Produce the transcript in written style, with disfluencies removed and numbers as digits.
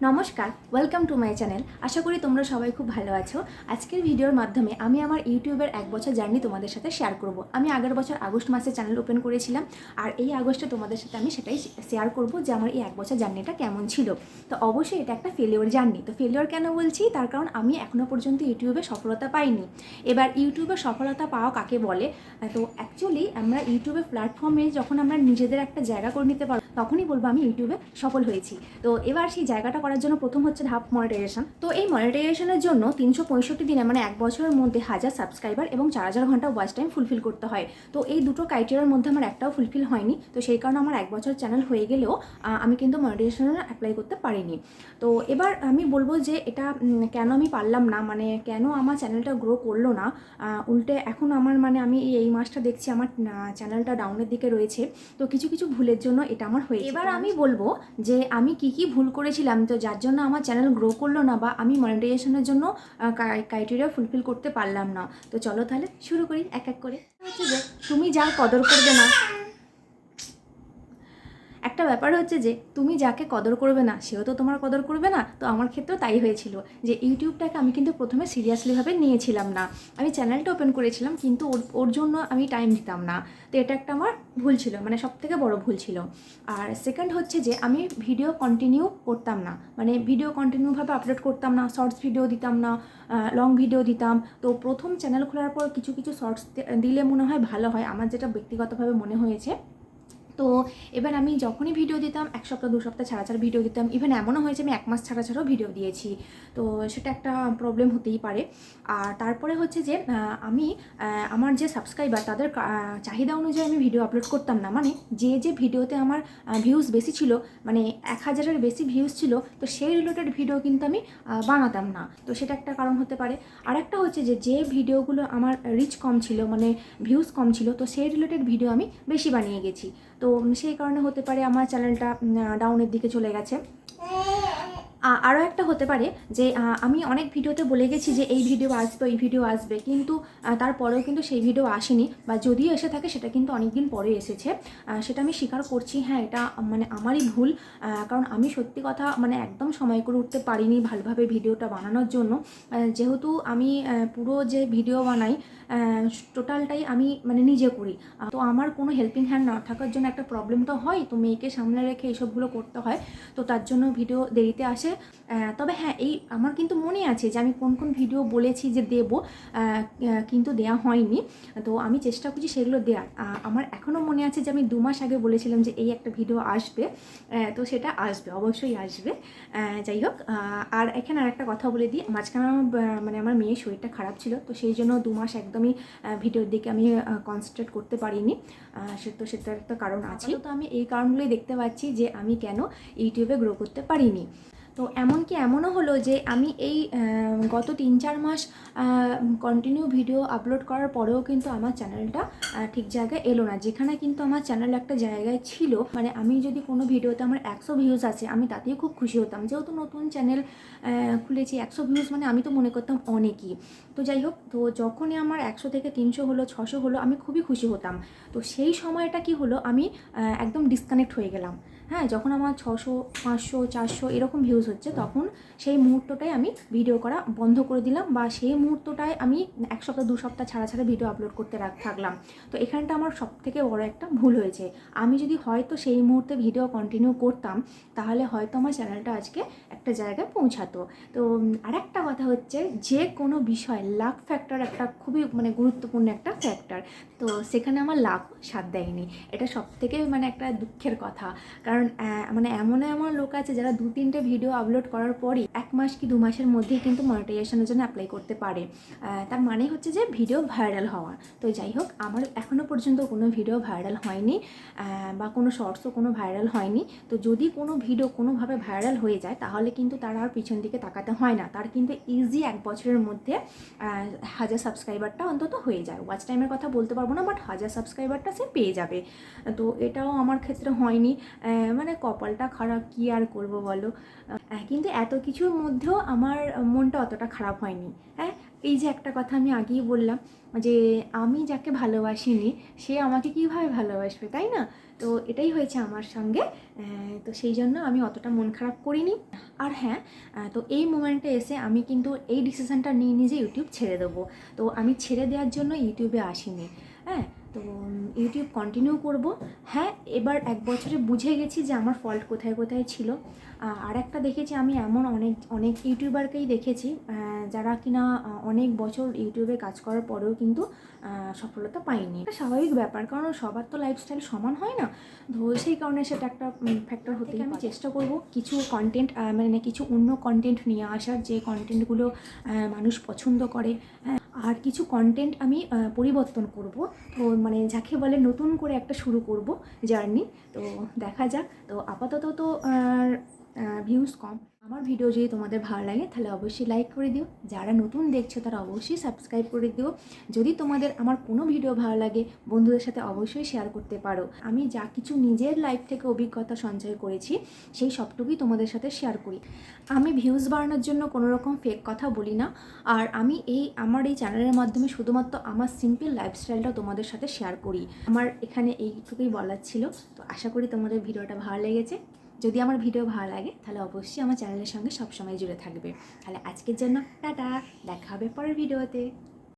নমস্কার, welcome to my channel. আশা করি তোমরা সবাই খুব ভালো আছো। আজকের ভিডিওর মাধ্যমে আমি আমার ইউটিউবের 1 বছর জার্নি তোমাদের সাথে শেয়ার করব। আমি আগের বছর আগস্ট মাসে চ্যানেল ওপেন করেছিলাম, আর এই আগস্টে তোমাদের সাথে আমি সেটাই শেয়ার করব যে আমার এই 1 বছর জার্নিটা কেমন ছিল। তো অবশ্যই এটা একটা ফেলিওর জার্নি। তো ফেলিওর কেন বলছি, তার কারণ আমি এখনও পর্যন্ত ইউটিউবে সফলতা পাইনি। এবার ইউটিউবে সফলতা পাওয়া কাকে বলে? তো অ্যাকচুয়ালি আমরা ইউটিউবের প্ল্যাটফর্মে যখন আমরা নিজেদের একটা জায়গা করে নিতে পারবো, তখনই বলবো আমি ইউটিউবে সফল হয়েছি। তো এবার সেই জায়গাটা করার জন্য প্রথম হচ্ছে ধাপ মনিটাইজেশন। তো এই মনিটাইজেশনের জন্য 365 দিনে মানে 1 বছরের মধ্যে 1000 সাবস্ক্রাইবার এবং 4000 ঘন্টা ওয়াচ টাইম ফুলফিল করতে হয়। তো এই দুটো ক্রাইটেরিয়ার মধ্যে আমার একটাও ফুলফিল হয়নি। তো সেই কারণে আমার 1 বছর চ্যানেল হয়ে গেলেও আমি কিন্তু মনিটাইজেশনে অ্যাপ্লাই করতে পারিনি। তো এবার আমি বলবো যে এটা কেন আমি পারলাম না, মানে কেন আমার চ্যানেলটা গ্রো করলো না। উল্টে এখন আমার মানে আমি এই মাসটা দেখছি আমার চ্যানেলটা ডাউনের দিকে রয়েছে। তো কিছু কিছু ভুলের জন্য এটা আমার হয়েছে। এবার আমি বলবো যে আমি কি ভুল করেছিলাম, তো যার জন্য আমার চ্যানেল গ্রো করলো না বা আমি মনিটাইজেশনের জন্য ক্রাইটেরিয়া ফুলফিল করতে পারলাম না। তো চলো তাহলে শুরু করি এক এক করে। হচ্ছে যে তুমি যার কদর করবে না, একটা ব্যাপার হচ্ছে যে তুমি যাকে কদর করবে না সেও তো তোমার কদর করবে না। তো আমার ক্ষেত্রেও তাই হয়েছিল যে ইউটিউবটাকে আমি কিন্তু প্রথমে সিরিয়াসলিভাবে নিয়েছিলাম না। আমি চ্যানেলটা ওপেন করেছিলাম কিন্তু ওর জন্য আমি টাইম দিতাম না। তো এটা একটা আমার ভুল ছিল, মানে সবথেকে বড় ভুল ছিল। আর সেকেন্ড হচ্ছে যে আমি ভিডিও কন্টিনিউ করতাম না, মানে ভিডিও কন্টিনিউভাবে আপলোড করতাম না, শর্টস ভিডিও দিতাম না, লং ভিডিও দিতাম। তো প্রথম চ্যানেল খোলার পর কিছু কিছু শর্টস দিলে মনে হয় ভালো হয়, আমার যেটা ব্যক্তিগতভাবে মনে হয়েছে। তো এবার আমি যখনই ভিডিও দিতাম 1 সপ্তাহ 2 সপ্তাহ ছাড়া ছাড়া ভিডিও দিতাম। ইভেন এমনও হয়েছে আমি 1 মাস ছাড়া ছাড়াও ভিডিও দিয়েছি। তো সেটা একটা প্রবলেম হতেই পারে। আর তারপরে হচ্ছে যে আমি আমার যে সাবস্ক্রাইবার তাদের চাহিদা অনুযায়ী আমি ভিডিও আপলোড করতাম না। মানে যে ভিডিওতে আমার ভিউজ বেশি ছিল, মানে 1000-এর বেশি ভিউজ ছিল, তো সেই রিলেটেড ভিডিও কিন্তু আমি বানাতাম না। তো সেটা একটা কারণ হতে পারে। আরেকটা হচ্ছে যে ভিডিওগুলো আমার রিচ কম ছিল, মানে ভিউজ কম ছিল, তো সেই রিলেটেড ভিডিও আমি বেশি বানিয়ে গেছি। তো সেই কারণে হতে পারে আমার চ্যানেলটা ডাউনের দিকে চলে গেছে। আরও একটা হতে পারে যে আমি অনেক ভিডিওতে বলে গেছি যে এই ভিডিও আসবে, এই ভিডিও আসবে, কিন্তু তারপরেও কিন্তু সেই ভিডিও আসেনি, বা যদিও এসে থাকে সেটা কিন্তু অনেক দিন পরে এসেছে। সেটা আমি স্বীকার করছি, হ্যাঁ এটা মানে আমারই ভুল। কারণ আমি সত্যি কথা মানে একদম সময় করে উঠতে পারিনি ভালোভাবে ভিডিওটা বানানোর জন্য। যেহেতু আমি পুরো যে ভিডিও বানাই টোটালটাই আমি মানে নিজে করি। তো আমার কোনো হেল্পিং হ্যান্ড না থাকার জন্য একটা প্রবলেম তো হয়, তো মেয়েকে সামনে রেখে এইসবগুলো করতে হয়। তো তার জন্য ভিডিও দেরিতে আসে। তবে হ্যাঁ, এই আমার কিন্তু মনে আছে যে আমি কোন কোন ভিডিও বলেছি যে দেবো, কিন্তু দেয়া হয়নি। তো আমি চেষ্টা করছি সেগুলো দেওয়ার। আমার এখনও মনে আছে যে আমি 2 মাস আগে বলেছিলাম যে এই একটা ভিডিও আসবে। তো সেটা আসবে, অবশ্যই আসবে। যাই হোক, আর এখানে আরেকটা কথা বলে দিই, মাঝখানে আমার মানে আমার মেয়ের শরীরটা খারাপ ছিল, তো সেই জন্য 2 মাস একদমই ভিডিওর দিকে আমি কনসেন্ট্রেট করতে পারিনি। সেটার একটা কারণ আছে। তো আমি এই কারণগুলোই দেখতে পাচ্ছি যে আমি কেন ইউটিউবে গ্রো করতে পারিনি। তো এমনও হলো যে আমি এই গত 3-4 মাস কন্টিনিউ ভিডিও আপলোড করার পরেও কিন্তু আমার চ্যানেলটা ঠিক জায়গায় এলো না। যেখানে কিন্তু আমার চ্যানেল একটা জায়গায় ছিল, মানে আমি যদি কোনো ভিডিওতে আমার 100 ভিউজ আছে আমি তাতেই খুব খুশি হতাম। যেহেতু নতুন চ্যানেল খুলেছি, 100 ভিউজ মানে আমি তো মনে করতাম অনেকই। তো যাই হোক, তো যখনই আমার 100 থেকে 300 হলো, 600 হলো, আমি খুবই খুশি হতাম। তো সেই সময়টা কি হলো, আমি একদম ডিসকানেক্ট হয়ে গেলাম। হ্যাঁ, যখন আমার 600, 500, 400 এরকম ভিউজ হচ্ছে, তখন সেই মুহূর্তটাই আমি ভিডিও করা বন্ধ করে দিলাম, বা সেই মুহূর্তটায় আমি 1 সপ্তাহ 2 সপ্তাহ ছাড়া ছাড়া ভিডিও আপলোড করতে থাকলাম। তো এখানটা আমার সবথেকে বড় একটা ভুল হয়েছে। আমি যদি হয়তো সেই মুহূর্তে ভিডিও কন্টিনিউ করতাম, তাহলে হয়তো আমার চ্যানেলটা আজকে একটা জায়গায় পৌঁছাতো। তো আরেকটা কথা হচ্ছে, যে কোনো বিষয় লাক ফ্যাক্টর একটা খুবই মানে গুরুত্বপূর্ণ একটা ফ্যাক্টর। তো সেখানে আমার লাক সাথ দেয়নি, এটা সবথেকে মানে একটা দুঃখের কথা। কারণ মানে এমন লোক আছে যারা 2-3টে ভিডিও আপলোড করার পরই 1 মাস কি 2 মাসের মধ্যেই কিন্তু মনিটাইজেশনের জন্য অ্যাপ্লাই করতে পারে। তার মানে হচ্ছে যে ভিডিও ভাইরাল হওয়া। তো যাই হোক, আমার এখনও পর্যন্ত কোনো ভিডিও ভাইরাল হয়নি, বা কোনো শর্টসও কোনো ভাইরাল হয়নি। তো যদি কোনো ভিডিও কোনোভাবে ভাইরাল হয়ে যায়, তাহলে কিন্তু তার আর পিছন দিকে তাকাতে হয় না, তার কিন্তু ইজি 1 বছরের মধ্যে 1000 সাবস্ক্রাইবারটা অন্তত হয়ে যায়। ওয়াচ টাইমের কথা বলতে পারবো না, বাট 1000 সাবস্ক্রাইবারটা সে পেয়ে যাবে। তো এটাও আমার ক্ষেত্রে হয়নি, মানে কপালটা খারাপ, কি আর করব বলো। কিন্তু এত কিছুর মধ্যেও আমার মনটা অতটা খারাপ হয়নি। হ্যাঁ, এই যে একটা কথা আমি আগেই বললাম যে আমি যাকে ভালোবাসিনি সে আমাকে কীভাবে ভালোবাসবে, তাই না? তো এটাই হয়েছে আমার সঙ্গে। তো সেই জন্য আমি অতটা মন খারাপ করিনি। আর হ্যাঁ, তো এই মোমেন্টে এসে আমি কিন্তু এই ডিসিশানটা নিয়ে নিই যে ইউটিউব ছেড়ে দেবো। তো আমি ছেড়ে দেওয়ার জন্য ইউটিউবে আসিনি। হ্যাঁ, তো ইউটিউব কন্টিনিউ করব। হ্যাঁ, এবার 1 বছরে বুঝে গেছি যে আমার ফল্ট কোথায় কোথায় ছিল। আর একটা দেখেছি আমি, এমন অনেক অনেক ইউটিউবারকেই দেখেছি যারা কিনা অনেক বছর ইউটিউবে কাজ করার পরেও কিন্তু সফলতা পায়নি। এটা স্বাভাবিক ব্যাপার, কারণ সবার তো লাইফস্টাইল সমান হয় না। তো সেই কারণে সেটা একটা ফ্যাক্টর হতে আমি চেষ্টা করব কিছু কন্টেন্ট মানে কিছু অন্য কন্টেন্ট নিয়ে আসার, যে কন্টেন্টগুলো মানুষ পছন্দ করে। হ্যাঁ, আর কিছু কন্টেন্ট আমি পরিবর্তন করব। তো মানে যাকে বলে নতুন করে একটা শুরু করব জার্নি। তো দেখা যাক। তো আপাতত তো ভিউজ কম। আমার ভিডিও যদি তোমাদের ভালো লাগে তাহলে অবশ্যই লাইক করে দিও, যারা নতুন দেখছো তারা অবশ্যই সাবস্ক্রাইব করে দিও। যদি তোমাদের আমার কোনো ভিডিও ভালো লাগে বন্ধুদের সাথে অবশ্যই শেয়ার করতে পারো। আমি যা কিছু নিজের লাইফ থেকে অভিজ্ঞতা সঞ্চয় করেছি সেই সবটুকুই তোমাদের সাথে শেয়ার করি। আমি ভিউজ বাড়ানোর জন্য কোনো রকম ফেক কথা বলি না। আর আমি আমার এই চ্যানেলের মাধ্যমে শুধুমাত্র আমার সিম্পল লাইফস্টাইলটা তোমাদের সাথে শেয়ার করি। আমার এখানে এইটুকুই বলার ছিল। তো আশা করি তোমাদের ভিডিওটা ভালো লেগেছে। যদি আমার ভিডিও ভালো লাগে তাহলে অবশ্যই আমার চ্যানেলের সঙ্গে সবসময় জুড়ে থাকবে। তাহলে আজকের জন্য টাটা, দেখা হবে পরের ভিডিওতে।